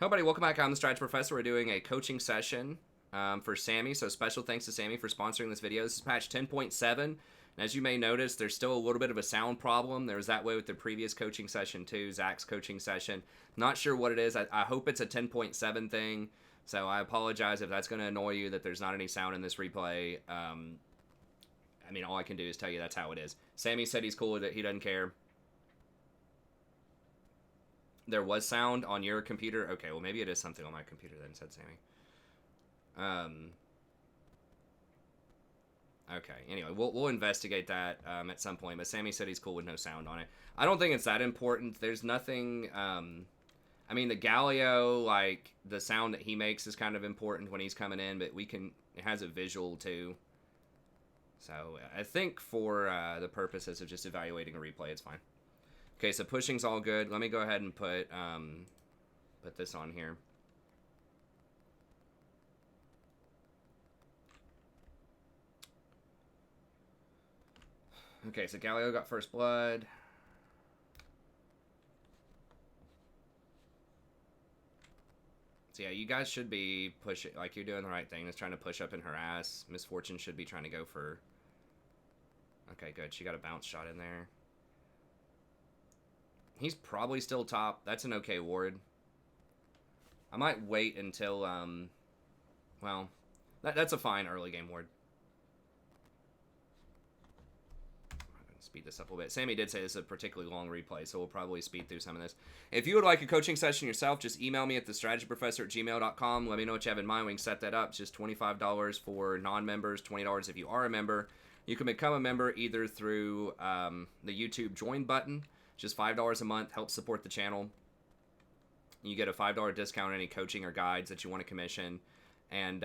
Hello, everybody. Welcome back. I'm the Strategy Professor. We're doing a coaching session for Sammy. So special thanks to Sammy for sponsoring this video. This is patch 10.7. And as you may notice, there's still a little bit of a sound problem. There was that way with the previous coaching session too, Zach's coaching session. Not sure what it is. I hope it's a 10.7 thing. So I apologize if that's going to annoy you that there's not any sound in this replay. I mean, all I can do is tell you that's how it is. Sammy said he's cool with it. He doesn't care. There was sound on your computer. Okay, well maybe it is something on my computer then, said Sammy. Okay, anyway, we'll investigate that at some point, but Sammy said he's cool with no sound on it. I don't think it's that important. There's nothing, I mean, the Galio, like, the sound that he makes is kind of important when he's coming in, but it has a visual too. So I think for the purposes of just evaluating a replay, it's fine. Okay, so pushing's all good. Let me go ahead and put this on here. Okay, so Galio got first blood. So yeah, you guys should be pushing, like you're doing the right thing. Is trying to push up in her ass. Misfortune should be trying to go for... Okay, good. She got a bounce shot in there. He's probably still top. That's an okay ward. I might wait until, well, that's a fine early game ward. I'm going to speed this up a little bit. Sammy did say this is a particularly long replay, so we'll probably speed through some of this. If you would like a coaching session yourself, just email me at thestrategyprofessor@gmail.com. Let me know what you have in mind. We can set that up. It's just $25 for non-members, $20 if you are a member. You can become a member either through the YouTube join button. Just $5 a month, helps support the channel. You get a $5 discount on any coaching or guides that you want to commission. And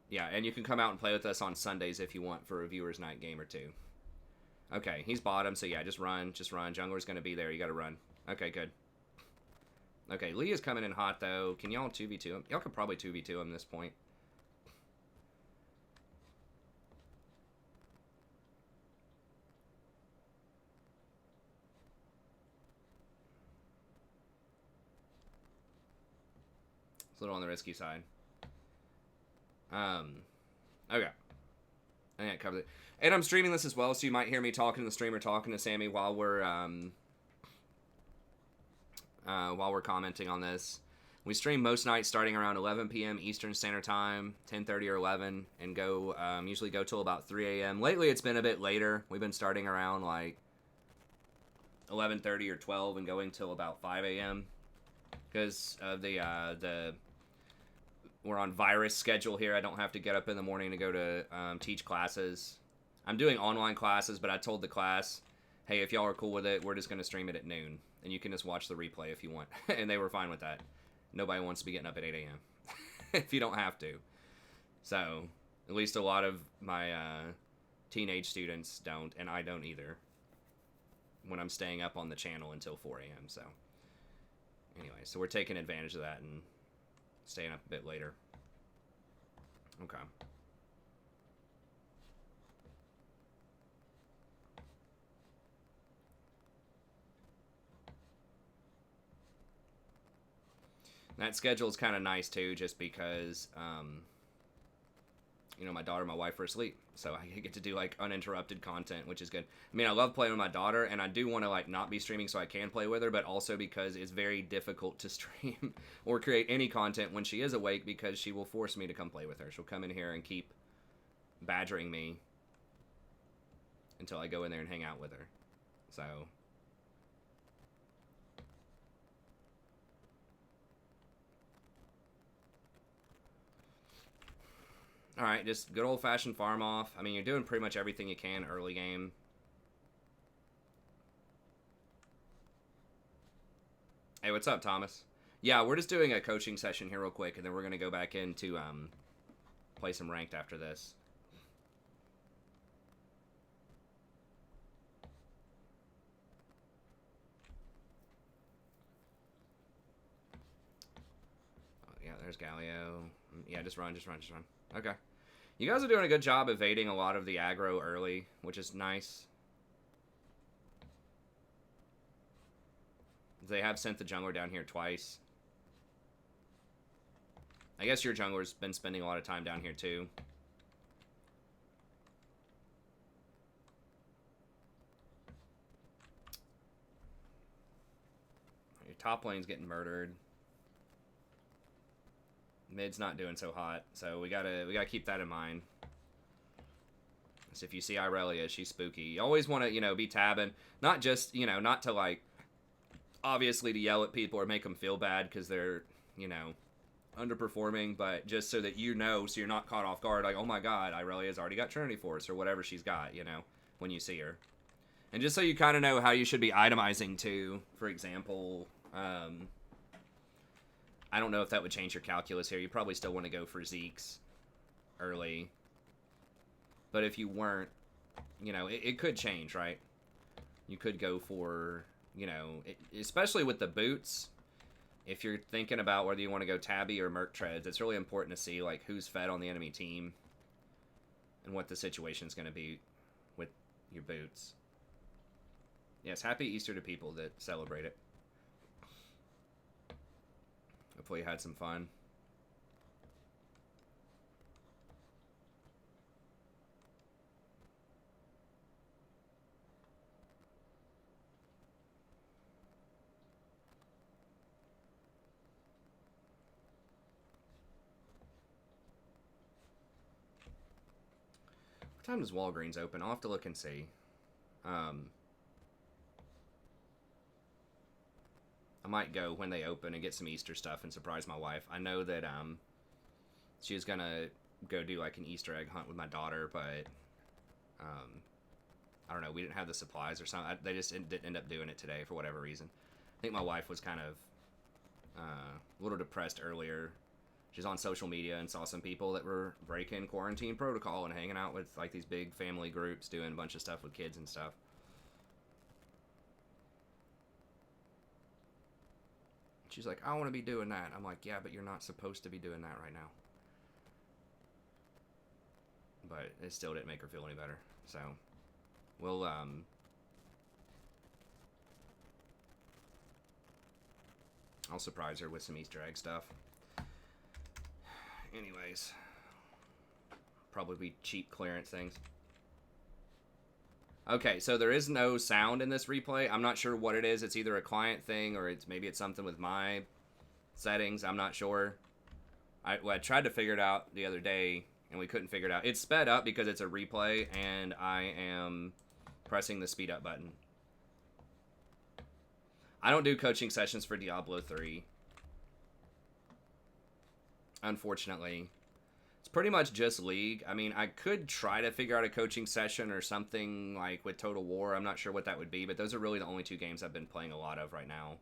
yeah, and you can come out and play with us on Sundays if you want for a viewer's night game or two. Okay, he's bottom, so yeah, just run. Jungler's going to be there. You got to run. Okay, good. Okay, Leah's coming in hot, though. Can y'all 2v2 him? Y'all could probably 2v2 him at this point. It's a little on the risky side. Okay. I think I covered it. And I'm streaming this as well, so you might hear me talking to the stream or talking to Sammy while we're commenting on this. We stream most nights starting around 11 p.m. Eastern Standard Time, 10:30 or 11, and usually go till about 3 a.m. Lately, it's been a bit later. We've been starting around like 11:30 or 12 and going till about 5 a.m. because of we're on virus schedule here. I don't have to get up in the morning to go to teach classes. I'm doing online classes, but I told the class, hey, if y'all are cool with it, we're just going to stream it at noon. And you can just watch the replay if you want. And they were fine with that. Nobody wants to be getting up at 8 a.m. if you don't have to. So, at least a lot of my teenage students don't, and I don't either, when I'm staying up on the channel until 4 a.m. So, anyway, so we're taking advantage of that and staying up a bit later. Okay. That schedule is kind of nice too, just because, you know, my daughter and my wife are asleep, so I get to do like uninterrupted content, which is good. I mean, I love playing with my daughter, and I do want to like not be streaming so I can play with her, but also because it's very difficult to stream or create any content when she is awake, because she will force me to come play with her. She'll come in here and keep badgering me until I go in there and hang out with her. So alright, just good old-fashioned farm off. I mean, you're doing pretty much everything you can early game. Hey, what's up, Thomas? Yeah, we're just doing a coaching session here real quick, and then we're going to go back in to play some ranked after this. Oh, yeah, there's Galio. Yeah, just run. Okay. You guys are doing a good job evading a lot of the aggro early, which is nice. They have sent the jungler down here twice. I guess your jungler's been spending a lot of time down here too. Your top lane's getting murdered. Mid's not doing so hot, so we gotta keep that in mind. So if you see Irelia, she's spooky. You always want to, you know, be tabbing. Not just, you know, not to, like, obviously to yell at people or make them feel bad because they're, you know, underperforming, but just so that you know, so you're not caught off guard, like, oh my god, Irelia's already got Trinity Force or whatever she's got, you know, when you see her. And just so you kind of know how you should be itemizing too. For example, I don't know if that would change your calculus here. You probably still want to go for Zeke's early. But if you weren't, you know, it could change, right? You could go for, you know, especially with the boots, if you're thinking about whether you want to go Tabby or Merc Treads, it's really important to see, like, who's fed on the enemy team and what the situation's going to be with your boots. Yes, happy Easter to people that celebrate it. Hopefully you had some fun. What time does Walgreens open? I'll have to look and see. I might go when they open and get some Easter stuff and surprise my wife. I know that she was gonna go do like an Easter egg hunt with my daughter, but I don't know. We didn't have the supplies or something. They just didn't end up doing it today for whatever reason. I think my wife was kind of a little depressed earlier. She's on social media and saw some people that were breaking quarantine protocol and hanging out with like these big family groups doing a bunch of stuff with kids and stuff. She's like, I want to be doing that. I'm like, yeah, but you're not supposed to be doing that right now. But it still didn't make her feel any better. So, we'll, I'll surprise her with some Easter egg stuff. Anyways. Probably be cheap clearance things. Okay, so there is no sound in this replay. I'm not sure what it is. It's either a client thing or maybe it's something with my settings. I'm not sure. I tried to figure it out the other day and we couldn't figure it out. It's sped up because it's a replay and I am pressing the speed up button. I don't do coaching sessions for Diablo 3. Unfortunately. It's pretty much just League. I mean, I could try to figure out a coaching session or something like with Total War. I'm not sure what that would be, but those are really the only two games I've been playing a lot of right now.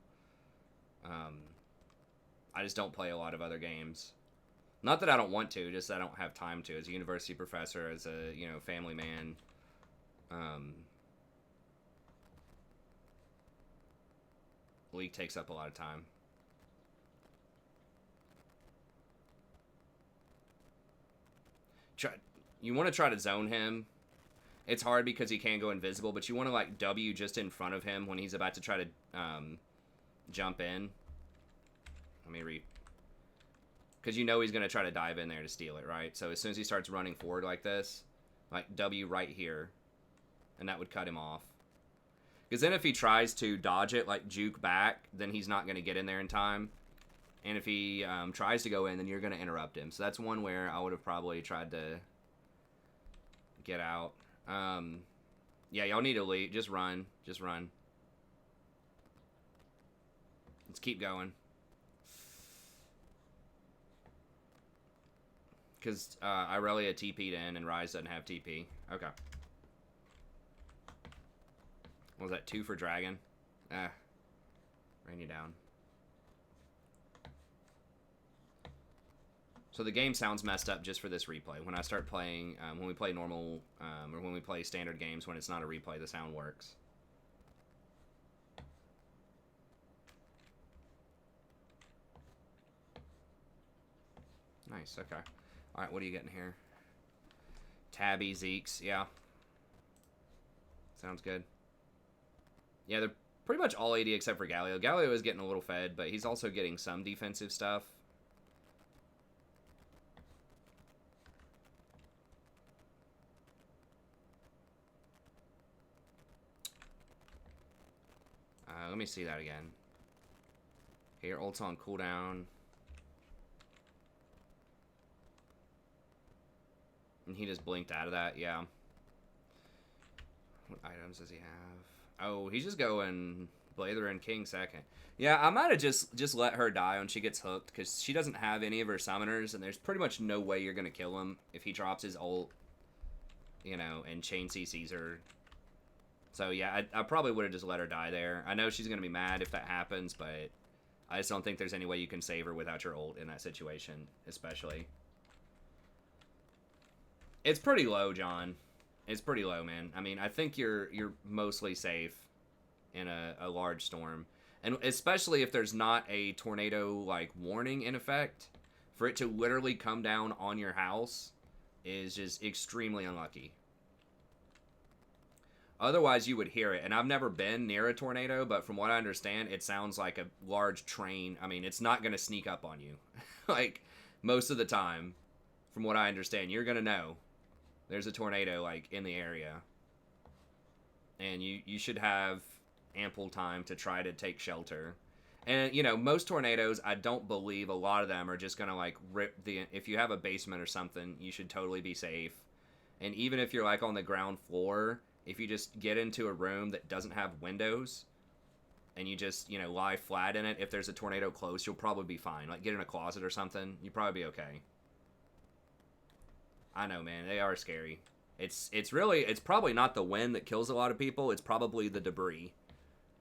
I just don't play a lot of other games. Not that I don't want to, just that I don't have time to. As a university professor, as a, you know, family man. League takes up a lot of time. You want to try to zone him. It's hard because he can't go invisible, but you want to like W just in front of him when he's about to try to jump in. Let me read. Because you know he's going to try to dive in there to steal it, right? So as soon as he starts running forward like this, like W right here, and that would cut him off. Because then if he tries to dodge it, like juke back, then he's not going to get in there in time. And if he tries to go in, then you're going to interrupt him. So that's one where I would have probably tried to get out. Yeah, y'all need to lead. Just run. Just run. Let's keep going. Because Irelia TP'd in and Ryze doesn't have TP. Okay. What was that? 2 for Dragon? Rain you down. So the game sounds messed up just for this replay. When I start playing, when we play normal, or when we play standard games, when it's not a replay, the sound works. Nice, okay. Alright, what are you getting here? Tabby, Zeke's, yeah. Sounds good. Yeah, Pretty much all AD except for Galio. Galio is getting a little fed, but he's also getting some defensive stuff. Let me see that again. Here, ult's on cooldown. And he just blinked out of that, yeah. What items does he have? Oh, he's just going Blather and King second. Yeah, I might have just let her die when she gets hooked, because she doesn't have any of her summoners, and there's pretty much no way you're going to kill him if he drops his ult, you know, and Chain CCs her. So yeah, I probably would have just let her die there. I know she's going to be mad if that happens, but I just don't think there's any way you can save her without your ult in that situation, especially. It's pretty low, John. It's pretty low, man. I mean, I think you're mostly safe in a large storm. And especially if there's not a tornado, like, warning in effect, for it to literally come down on your house is just extremely unlucky. Otherwise, you would hear it. And I've never been near a tornado, but from what I understand, it sounds like a large train. I mean, it's not going to sneak up on you. Like, most of the time, from what I understand, you're going to know there's a tornado, like, in the area. And you should have ample time to try to take shelter. And, you know, most tornadoes, I don't believe a lot of them are just going to, like, rip the... If you have a basement or something, you should totally be safe. And even if you're, like, on the ground floor, if you just get into a room that doesn't have windows and you just, you know, lie flat in it, if there's a tornado close, you'll probably be fine. Like, get in a closet or something, you'll probably be okay. I know, man, they are scary. It's probably not the wind that kills a lot of people, it's probably the debris,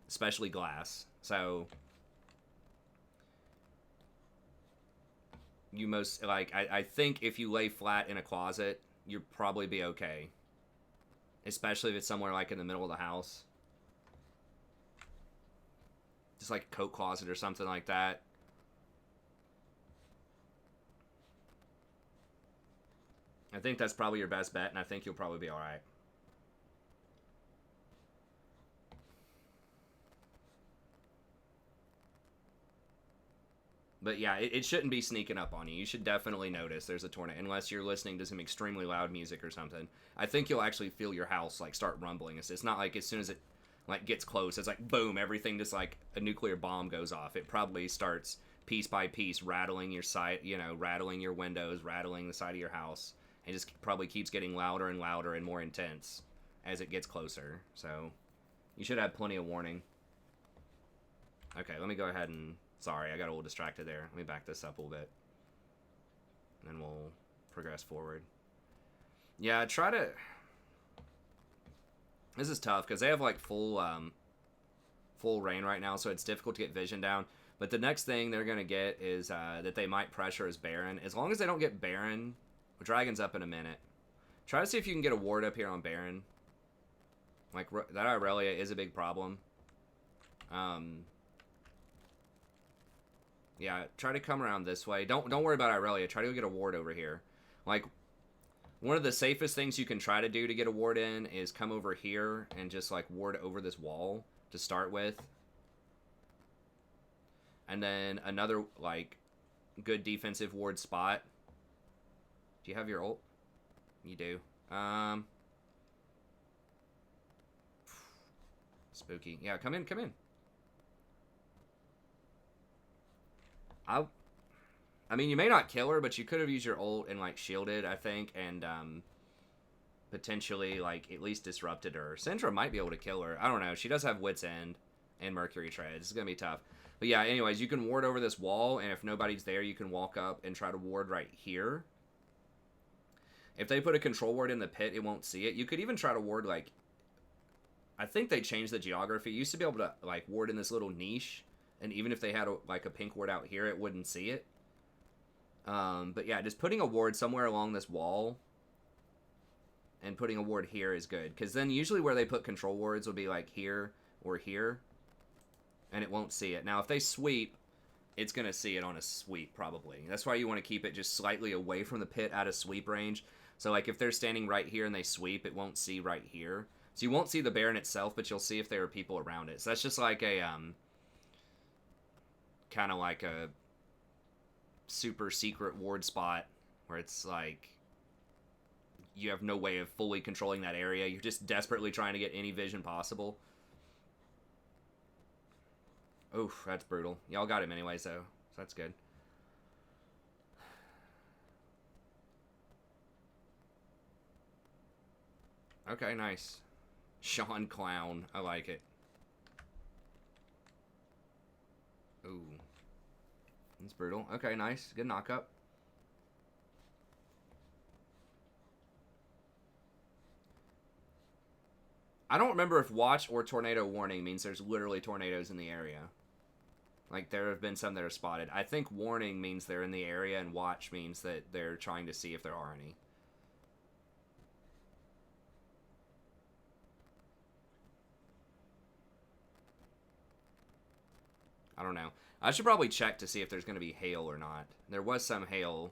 especially glass. So you most, like, I think if you lay flat in a closet, you'll probably be okay. Especially if it's somewhere like in the middle of the house. Just like a coat closet or something like that. I think that's probably your best bet, and I think you'll probably be alright. But yeah, it shouldn't be sneaking up on you. You should definitely notice there's a tornado, unless you're listening to some extremely loud music or something. I think you'll actually feel your house, like, start rumbling. It's not like as soon as it, like, gets close, it's like, boom, everything just like a nuclear bomb goes off. It probably starts piece by piece, rattling your side, you know, rattling your windows, rattling the side of your house. And just probably keeps getting louder and louder and more intense as it gets closer. So you should have plenty of warning. Okay, let me go ahead and... Sorry, I got a little distracted there. Let me back this up a little bit. And then we'll progress forward. Yeah, try to... This is tough, because they have, like, full rain right now, so it's difficult to get vision down. But the next thing they're going to get is that they might pressure is Baron. As long as they don't get Baron... Dragon's up in a minute. Try to see if you can get a ward up here on Baron. Like, that Irelia is a big problem. Yeah, try to come around this way. Don't worry about Irelia. Try to get a ward over here. Like, one of the safest things you can try to do to get a ward in is come over here and just, like, ward over this wall to start with. And then another, like, good defensive ward spot. Do you have your ult? You do. Spooky. Yeah, come in, come in. I mean, you may not kill her, but you could have used your ult and, like, shielded, I think, and, potentially, like, at least disrupted her. Syndra might be able to kill her. I don't know. She does have Wit's End and Mercury Tread. It's gonna be tough. But yeah, anyways, you can ward over this wall, and if nobody's there, you can walk up and try to ward right here. If they put a control ward in the pit, it won't see it. You could even try to ward, like... I think they changed the geography. You used to be able to, like, ward in this little niche. And even if they had, like, a pink ward out here, it wouldn't see it. But yeah, just putting a ward somewhere along this wall and putting a ward here is good. Because then usually where they put control wards will be, like, here or here. And it won't see it. Now, if they sweep, it's going to see it on a sweep, probably. That's why you want to keep it just slightly away from the pit out of sweep range. So, like, if they're standing right here and they sweep, it won't see right here. So you won't see the Baron itself, but you'll see if there are people around it. So that's just like a kind of like a super secret ward spot where it's like you have no way of fully controlling that area. You're just desperately trying to get any vision possible. Oof, that's brutal. Y'all got him anyways, though. So that's good. Okay, nice. Sean Clown. I like it. Ooh. That's brutal. Okay, nice. Good knock-up. I don't remember if watch or tornado warning means there's literally tornadoes in the area. Like, there have been some that are spotted. I think warning means they're in the area, and watch means that they're trying to see if there are any. I don't know. I should probably check to see if there's going to be hail or not. There was some hail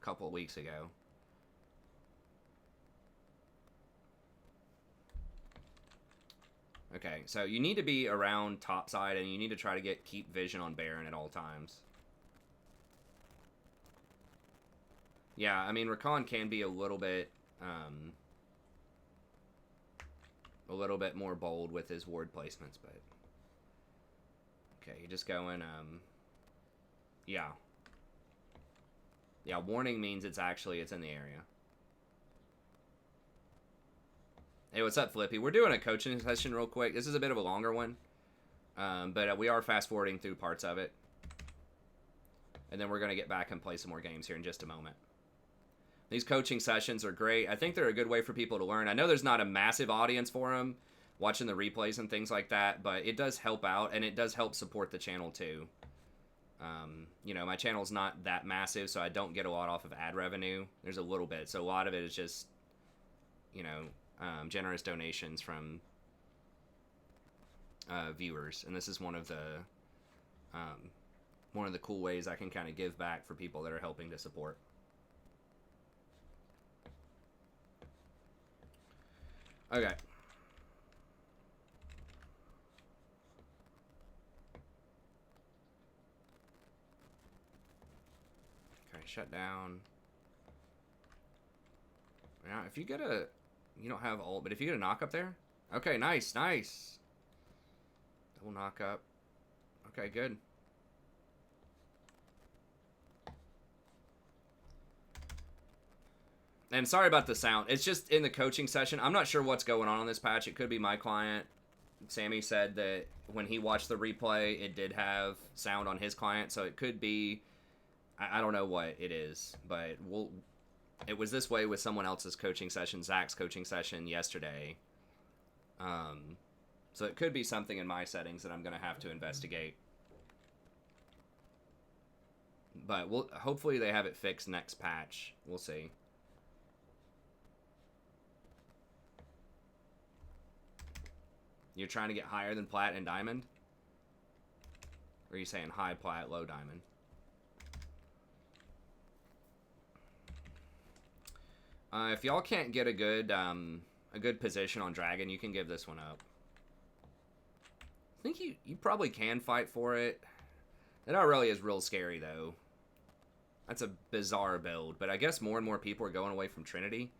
a couple of weeks ago. Okay, so you need to be around topside, and you need to try to keep vision on Baron at all times. Yeah, I mean, Rakan can be a little bit more bold with his ward placements, but okay, you just go in, yeah. Yeah, warning means it's in the area. Hey, what's up, Flippy? We're doing a coaching session real quick. This is a bit of a longer one, but we are fast-forwarding through parts of it. And then we're going to get back and play some more games here in just a moment. These coaching sessions are great. I think they're a good way for people to learn. I know there's not a massive audience for them, watching the replays and things like that, but it does help out, and it does help support the channel, too. You know, my channel's not that massive, so I don't get a lot off of ad revenue. There's a little bit, so a lot of it is just, you know, generous donations from viewers, and this is one of the cool ways I can kind of give back for people that are helping to support. Okay. Okay, shut down. Yeah, if you get a... You don't have ult, but if you get a knock up there... Okay, nice, nice. Double knock up. Okay, good. And sorry about the sound. It's just in the coaching session. I'm not sure what's going on this patch. It could be my client. Sammy said that when he watched the replay, it did have sound on his client, so it could be... I don't know what it is, but it was this way with someone else's coaching session, Zach's coaching session yesterday. So it could be something in my settings that I'm going to have to investigate. But hopefully they have it fixed next patch. We'll see. You're trying to get higher than plat and diamond? Or are you saying high plat, low diamond? If y'all can't get a good position on Dragon, you can give this one up. I think you probably can fight for it. It not really is real scary, though. That's a bizarre build, but I guess more and more people are going away from Trinity.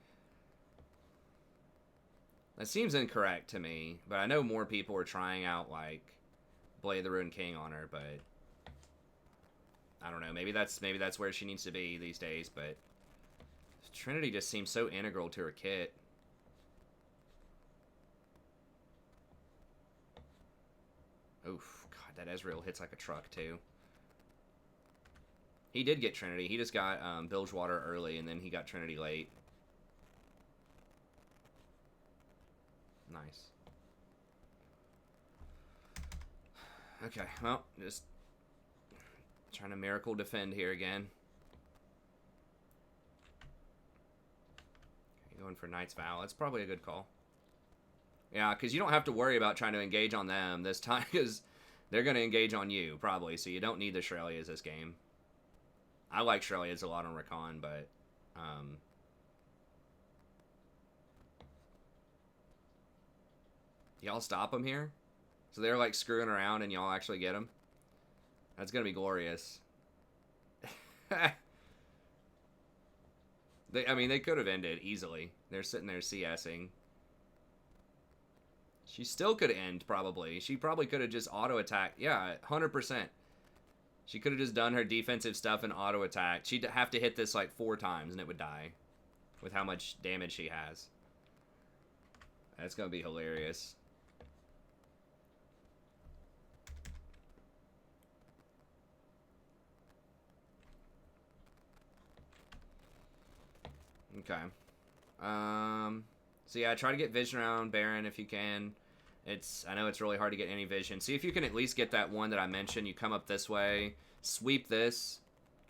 That seems incorrect to me, but I know more people are trying out, like, Blade the Ruined King on her, but... I don't know, maybe that's where she needs to be these days, but... Trinity just seems so integral to her kit. Oof, God, that Ezreal hits like a truck, too. He did get Trinity. He just got Bilgewater early, and then he got Trinity late. Nice. Okay, well, just trying to miracle defend here again. Okay, going for Knight's Vow. That's probably a good call. Yeah, because you don't have to worry about trying to engage on them this time, because they're going to engage on you, probably, so you don't need the Shrelias this game. I like Shrelias a lot on Rakan, but... Y'all stop them here? So they're like screwing around and y'all actually get them? That's going to be glorious. I mean, they could have ended easily. They're sitting there CSing. She still could end, probably. She probably could have just auto-attacked. Yeah, 100%. She could have just done her defensive stuff and auto-attacked. She'd have to hit this like 4 times and it would die. With how much damage she has. That's going to be hilarious. Okay. So yeah, try to get vision around Baron if you can. I know it's really hard to get any vision. See if you can at least get that one that I mentioned. You come up this way, sweep this,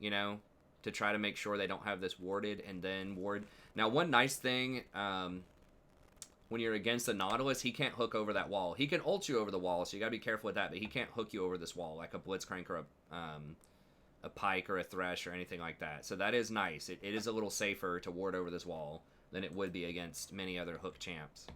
you know, to try to make sure they don't have this warded, and then ward. Now, one nice thing, when you're against the Nautilus, he can't hook over that wall. He can ult you over the wall, so you gotta be careful with that, but he can't hook you over this wall like a Blitzcrank or a Pike or a Thresh or anything like that. So that is nice. It is a little safer to ward over this wall than it would be against many other hook champs.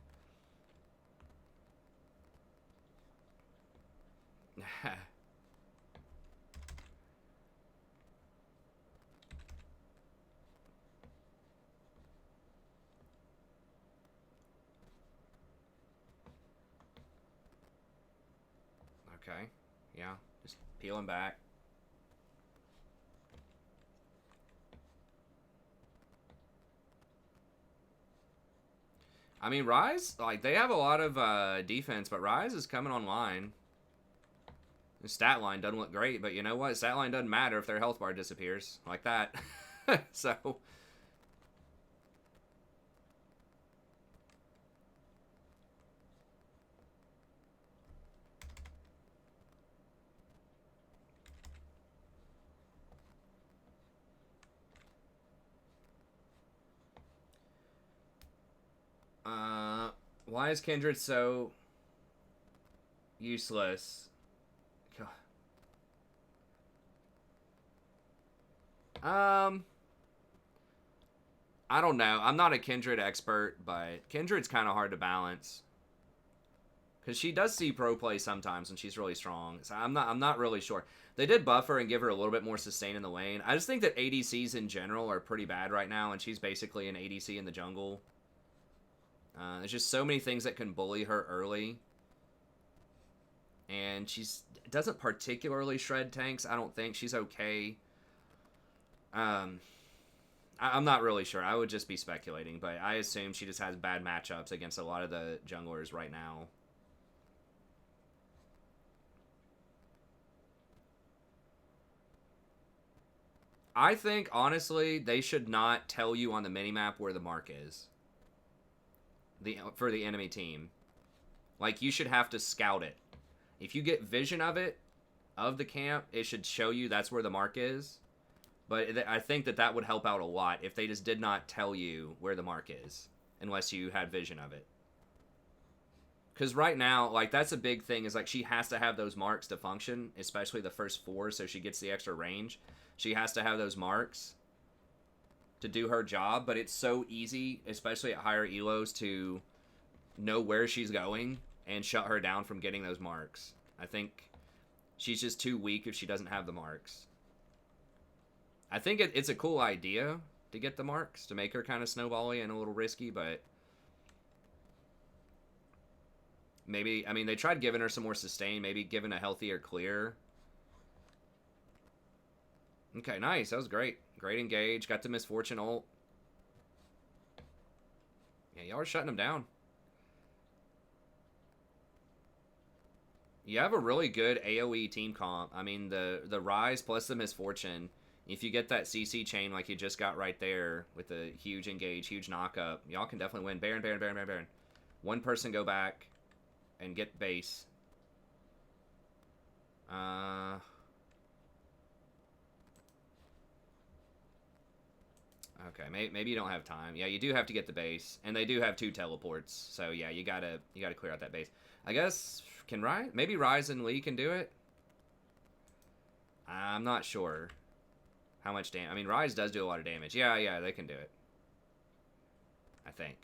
Okay. Yeah. Just peel him back. I mean, Rise, like, they have a lot of defense, but Rise is coming online. The stat line doesn't look great, but you know what? Stat line doesn't matter if their health bar disappears. Like that. So... why is Kindred so useless? I don't know. I'm not a Kindred expert, but Kindred's kind of hard to balance. Because she does see pro play sometimes when she's really strong. So I'm not really sure. They did buff her and give her a little bit more sustain in the lane. I just think that ADCs in general are pretty bad right now, and she's basically an ADC in the jungle. There's just so many things that can bully her early. And she's doesn't particularly shred tanks, I don't think. She's okay. I'm not really sure. I would just be speculating, but I assume she just has bad matchups against a lot of the junglers right now. I think, honestly, they should not tell you on the minimap where the mark is. For the enemy team. Like, you should have to scout it. If you get vision of it, of the camp, it should show you that's where the mark is. But I think that would help out a lot if they just did not tell you where the mark is. Unless you had vision of it. Because right now, like, that's a big thing, is like she has to have those marks to function. Especially the first 4, so she gets the extra range. She has to have those marks to do her job, but it's so easy, especially at higher elos, to know where she's going and shut her down from getting those marks. I think she's just too weak if she doesn't have the marks. I think it's a cool idea to get the marks, to make her kind of snowbally and a little risky, but maybe, I mean, they tried giving her some more sustain, maybe giving a healthier clear. Okay, nice. That was great. Great engage. Got the Misfortune ult. Yeah, y'all are shutting them down. You have a really good AoE team comp. I mean, the Rise plus the Misfortune. If you get that CC chain like you just got right there with the huge engage, huge knock-up, y'all can definitely win. Baron, Baron, Baron, Baron, Baron. One person go back and get base. Okay, maybe you don't have time. Yeah, you do have to get the base, and they do have 2 teleports. So yeah, you gotta clear out that base. I guess maybe Rise and Lee can do it. I'm not sure how much damage. I mean, Rise does do a lot of damage. Yeah, they can do it. I think.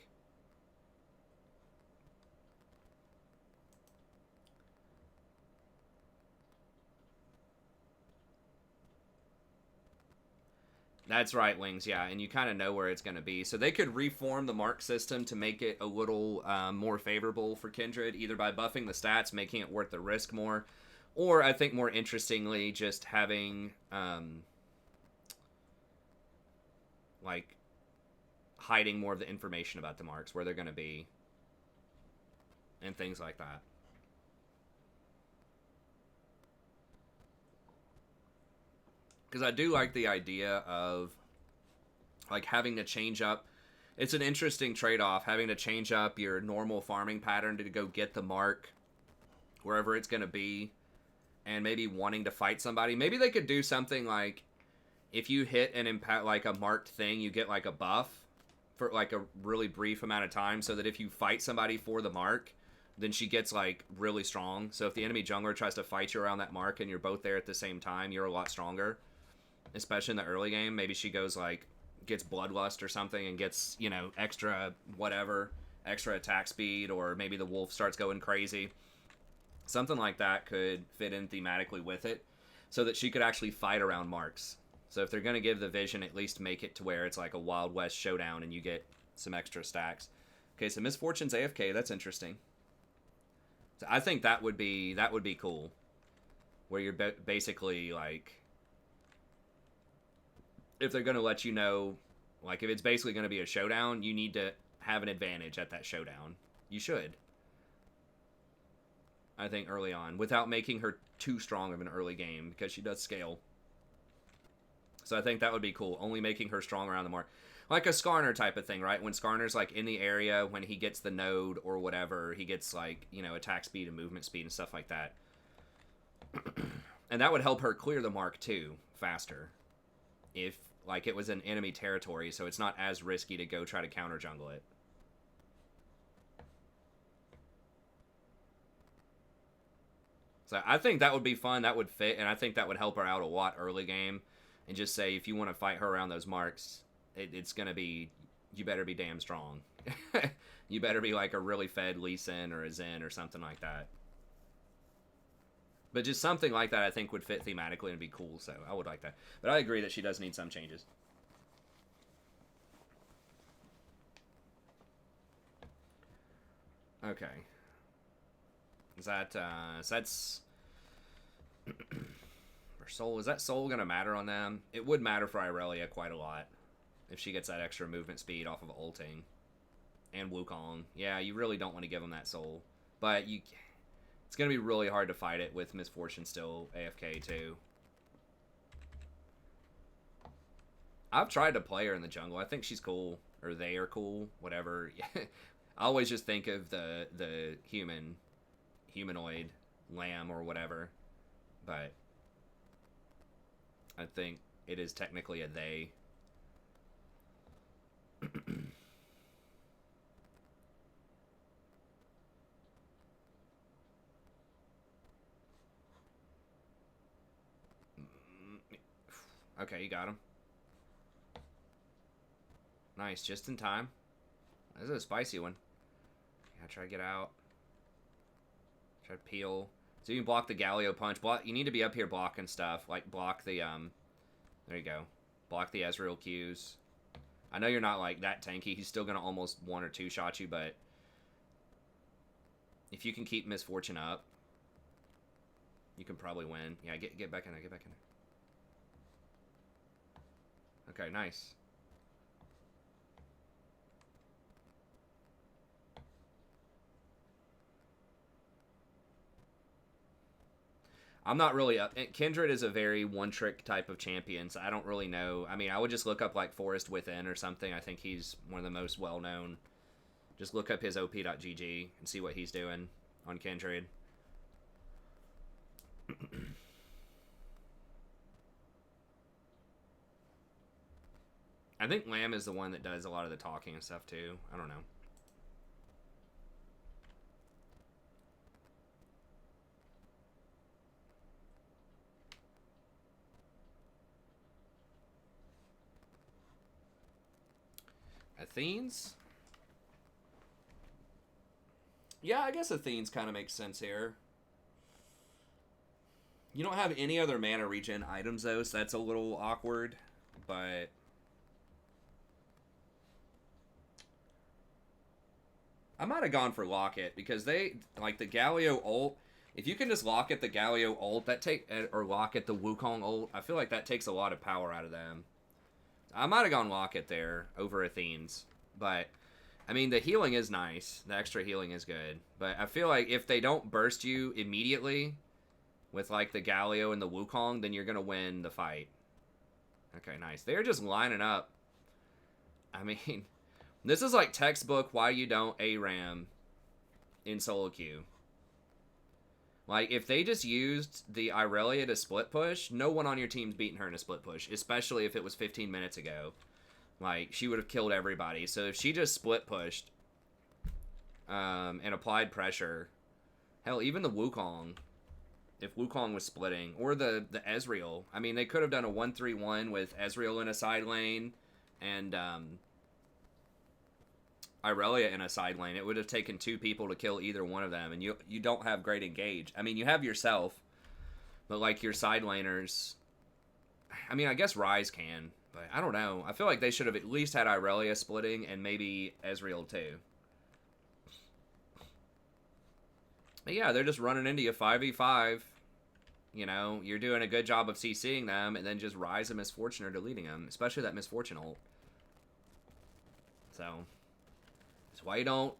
That's right, Wings, yeah, and you kind of know where it's going to be. So they could reform the mark system to make it a little more favorable for Kindred, either by buffing the stats, making it worth the risk more, or I think more interestingly, just having like hiding more of the information about the marks, where they're going to be, and things like that. Because I do like the idea of like having to change up. It's an interesting trade-off, having to change up your normal farming pattern to go get the mark wherever it's going to be, and maybe wanting to fight somebody. Maybe they could do something like if you hit an impact like a marked thing, you get like a buff for like a really brief amount of time, so that if you fight somebody for the mark, then she gets like really strong. So if the enemy jungler tries to fight you around that mark and you're both there at the same time, you're a lot stronger. Especially in the early game, maybe she goes like gets bloodlust or something and gets, you know, extra whatever, extra attack speed, or maybe the wolf starts going crazy. Something like that could fit in thematically with it, so that she could actually fight around marks. So if they're going to give the vision, at least make it to where it's like a Wild West showdown and you get some extra stacks. Okay, so Misfortune's AFK, that's interesting. So I think that would be cool, where you're basically like, if they're going to let you know, like if it's basically going to be a showdown, you need to have an advantage at that showdown. You should. I think early on, without making her too strong of an early game, because she does scale. So I think that would be cool, only making her strong around the mark. Like a Skarner type of thing, right? When Skarner's like in the area, when he gets the node or whatever, he gets like, you know, attack speed and movement speed and stuff like that. And that would help her clear the mark too, faster. If like it was in enemy territory, so it's not as risky to go try to counter jungle it. So I think that would be fun, that would fit, and I think that would help her out a lot early game. And just say, if you want to fight her around those marks, it's going to be, you better be damn strong. You better be like a really fed Lee Sin or a Zen or something like that. But just something like that I think would fit thematically and be cool, so I would like that. But I agree that she does need some changes. Okay. That's... For Soul, is that Soul going to matter on them? It would matter for Irelia quite a lot, if she gets that extra movement speed off of ulting. And Wukong. Yeah, you really don't want to give them that Soul. But you... It's going to be really hard to fight it with Misfortune still AFK too. I've tried to play her in the jungle. I think she's cool. Or they are cool. Whatever. I always just think of the humanoid lamb or whatever. But I think it is technically a they. Okay, you got him. Nice, just in time. This is a spicy one. Gotta try to get out. Try to peel. So you can block the Galio punch. Block. You need to be up here blocking stuff. Like, block the, there you go. Block the Ezreal Qs. I know you're not, like, that tanky. He's still gonna almost one or two shot you, but if you can keep Misfortune up, you can probably win. Yeah, get back in there. Get back in there. Okay, nice. I'm not really up. Kindred is a very one-trick type of champion, so I don't really know. I mean, I would just look up, like, Forest Within or something. I think he's one of the most well-known. Just look up his op.gg and see what he's doing on Kindred. I think Lamb is the one that does a lot of the talking and stuff, too. I don't know. Athene's? Yeah, I guess Athene's kind of makes sense here. You don't have any other mana regen items, though, so that's a little awkward. But I might have gone for Locket because they like the Galio ult. If you can just lock at the Galio ult, or lock at the Wukong ult, I feel like that takes a lot of power out of them. I might have gone Locket there over Athene's, but I mean the healing is nice. The extra healing is good, but I feel like if they don't burst you immediately with like the Galio and the Wukong, then you're gonna win the fight. Okay, nice. They're just lining up. I mean, this is like textbook why you don't ARAM in solo queue. Like, if they just used the Irelia to split push, no one on your team's beating her in a split push, especially if it was 15 minutes ago. Like, she would have killed everybody. So if she just split pushed and applied pressure, hell, even the Wukong, if Wukong was splitting, or the Ezreal, I mean, they could have done a 1-3-1 with Ezreal in a side lane and Irelia in a side lane. It would have taken 2 people to kill either one of them, and you don't have great engage. I mean, you have yourself, but like your side laners, I mean, I guess Ryze can, but I don't know. I feel like they should have at least had Irelia splitting and maybe Ezreal too. But yeah, they're just running into you 5v5. You know, you're doing a good job of CCing them, and then just Ryze and Misfortune are deleting them, especially that Misfortune ult. So that's why you don't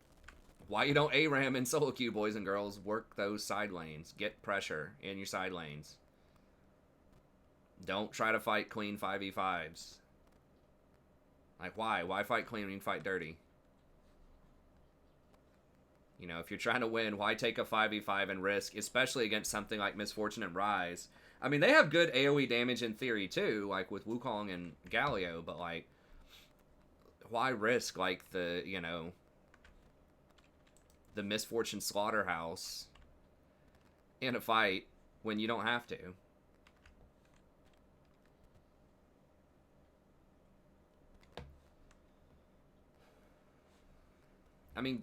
ARAM in solo queue, boys and girls. Work those side lanes. Get pressure in your side lanes. Don't try to fight clean 5v5s. Like, why? Why fight clean when you can fight dirty? You know, if you're trying to win, why take a 5v5 and risk, especially against something like Misfortune and Ryze? I mean, they have good AoE damage in theory, too, like with Wukong and Galio, but, like, why risk, like, the, you know, the Misfortune Slaughterhouse in a fight when you don't have to? I mean,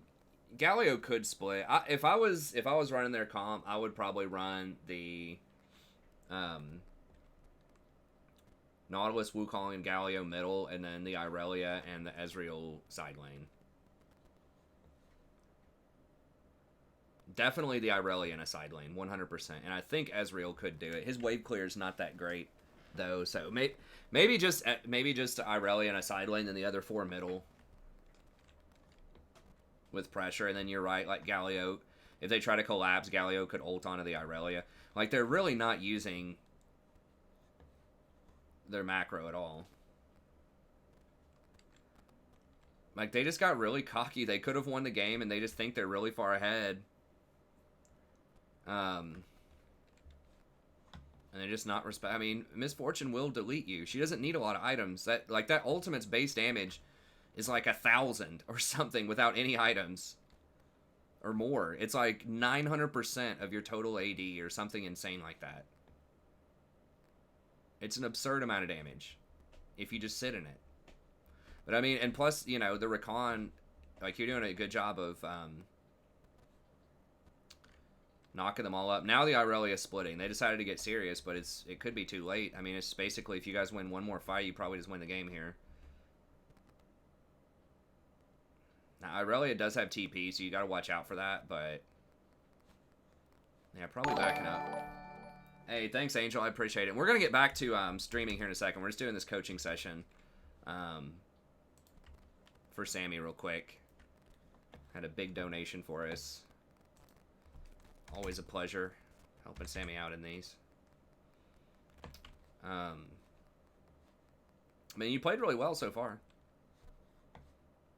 Galio could split. If I was running their comp, I would probably run the Nautilus, Wukong, and Galio middle, and then the Irelia and the Ezreal side lane. Definitely the Irelia in a side lane, 100%. And I think Ezreal could do it. His wave clear is not that great, though. So maybe just Irelia in a side lane, and the other 4 middle with pressure. And then you're right, like Galio, if they try to collapse, Galio could ult onto the Irelia. Like, they're really not using their macro at all. Like, they just got really cocky. They could have won the game, and they just think they're really far ahead. And they're just not respect. I mean, Misfortune will delete you. She doesn't need a lot of items. That ultimate's base damage is like 1,000 or something without any items. Or more. It's like 900% of your total AD or something insane like that. It's an absurd amount of damage if you just sit in it. But I mean, and plus, you know, the Rakan, like, you're doing a good job of knocking them all up. Now the Irelia is splitting. They decided to get serious, but it could be too late. I mean, it's basically, if you guys win one more fight, you probably just win the game here. Now, Irelia does have TP, so you got to watch out for that, but yeah, probably backing up. Hey, thanks, Angel. I appreciate it. And we're going to get back to streaming here in a second. We're just doing this coaching session for Sammy real quick. Had a big donation for us. Always a pleasure helping Sammy out in these. I mean, you played really well so far.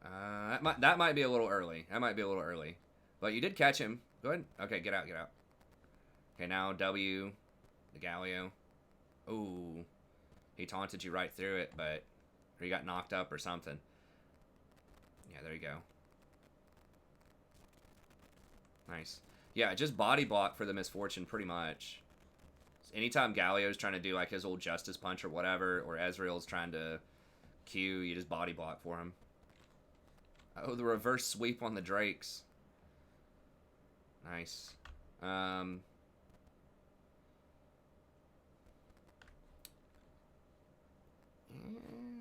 That might be a little early. That might be a little early. But you did catch him. Go ahead. Okay, get out, get out. Okay, now W, the Galio. Ooh. He taunted you right through it, but... Or you got knocked up or something. Yeah, there you go. Nice. Yeah, just body block for the Misfortune pretty much. Anytime Galio's trying to do like his old Justice Punch or whatever, or Ezreal's trying to Q, you just body block for him. Oh, the reverse sweep on the Drakes. Nice. I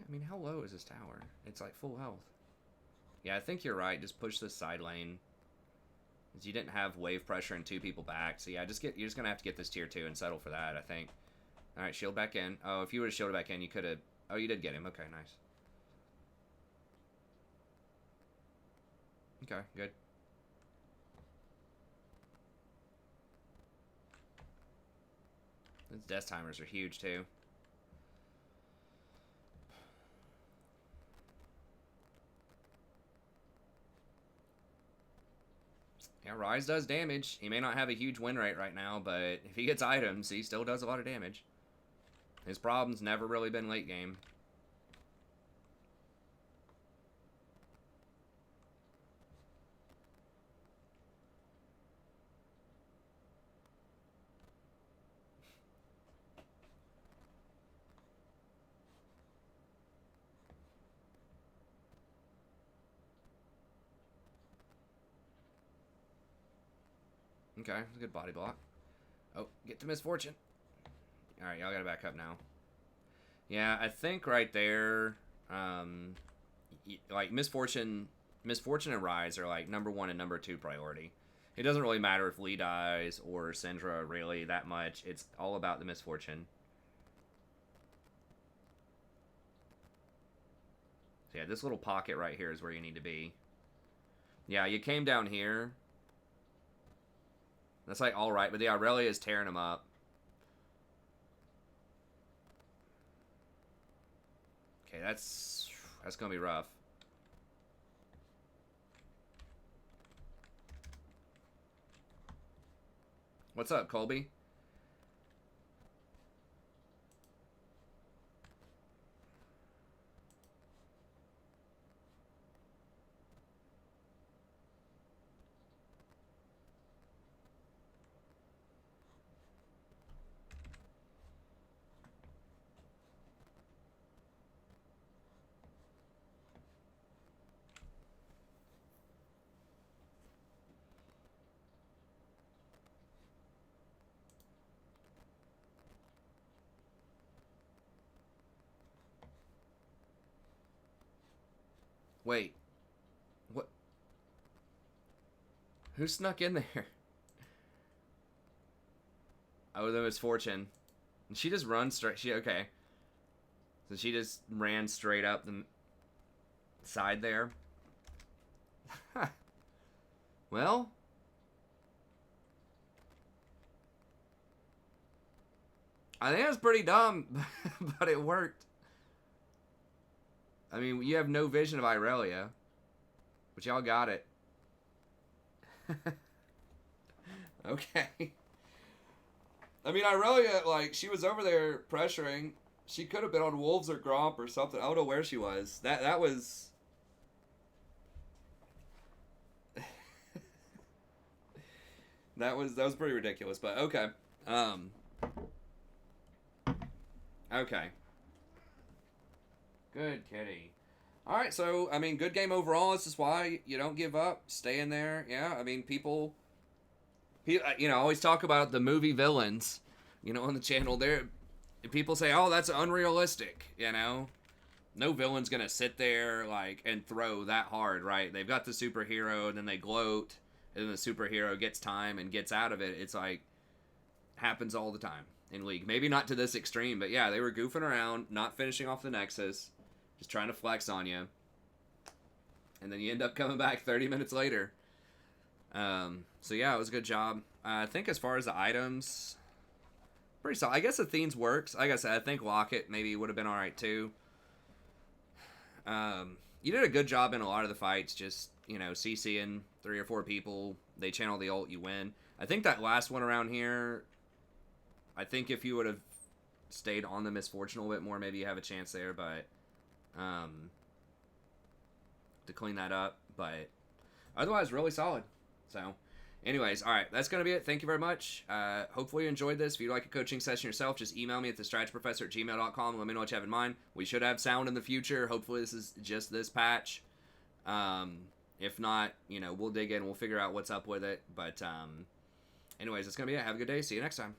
mean, how low is this tower? It's like full health. Yeah, I think you're right. Just push this side lane. Because you didn't have wave pressure and 2 people back. So yeah, you're just going to have to get this tier 2 and settle for that, I think. Alright, shield back in. Oh, if you would have shielded back in, you could have... Oh, you did get him. Okay, nice. Okay, good. Those death timers are huge, too. Yeah, Rise does damage. He may not have a huge win rate right now, but if he gets items, he still does a lot of damage. His problem's never really been late game. Okay, that's a good body block. Oh, get to Misfortune. Alright, y'all gotta back up now. Yeah, I think right there, like Misfortune and Rise are like number 1 and number 2 priority. It doesn't really matter if Lee dies or Syndra really that much. It's all about the Misfortune. So yeah, this little pocket right here is where you need to be. Yeah, you came down here. That's like alright, but the Aurelia is tearing him up. Okay, that's gonna be rough. What's up, Colby? Wait. What? Who snuck in there? Oh, the Misfortune. And she just runs straight. Okay. So she just ran straight up the side there. Well. I think that's pretty dumb, but it worked. I mean, you have no vision of Irelia, but y'all got it. Okay. I mean, Irelia, like, she was over there pressuring. She could have been on Wolves or Gromp or something. I don't know where she was. That was... that was pretty ridiculous, but okay. Okay. Good kitty. Alright, so, I mean, good game overall. This is why you don't give up. Stay in there. Yeah, I mean, people always talk about the movie villains, on the channel. There, people say, oh, that's unrealistic, No villain's gonna sit there, like, and throw that hard, right? They've got the superhero, and then they gloat, and then the superhero gets time and gets out of it. It's like, happens all the time in League. Maybe not to this extreme, but yeah, they were goofing around, not finishing off the Nexus, just trying to flex on you. And then you end up coming back 30 minutes later. So yeah, it was a good job. I think as far as the items, pretty solid. I guess Athene's works. Like I said, I think Locket maybe would have been alright too. You did a good job in a lot of the fights, just, CCing 3 or 4 people. They channel the ult, you win. I think that last one around here, I think if you would have stayed on the Misfortune a little bit more, maybe you have a chance there, but to clean that up. But otherwise, really solid. So, anyways, all right, that's going to be it. Thank you very much. Hopefully you enjoyed this. If you'd like a coaching session yourself, just email me at thestrategyprofessor@gmail.com. Let me know what you have in mind. We should have sound in the future. Hopefully this is just this patch. If not, we'll dig in. We'll figure out what's up with it. But anyways, that's going to be it. Have a good day. See you next time.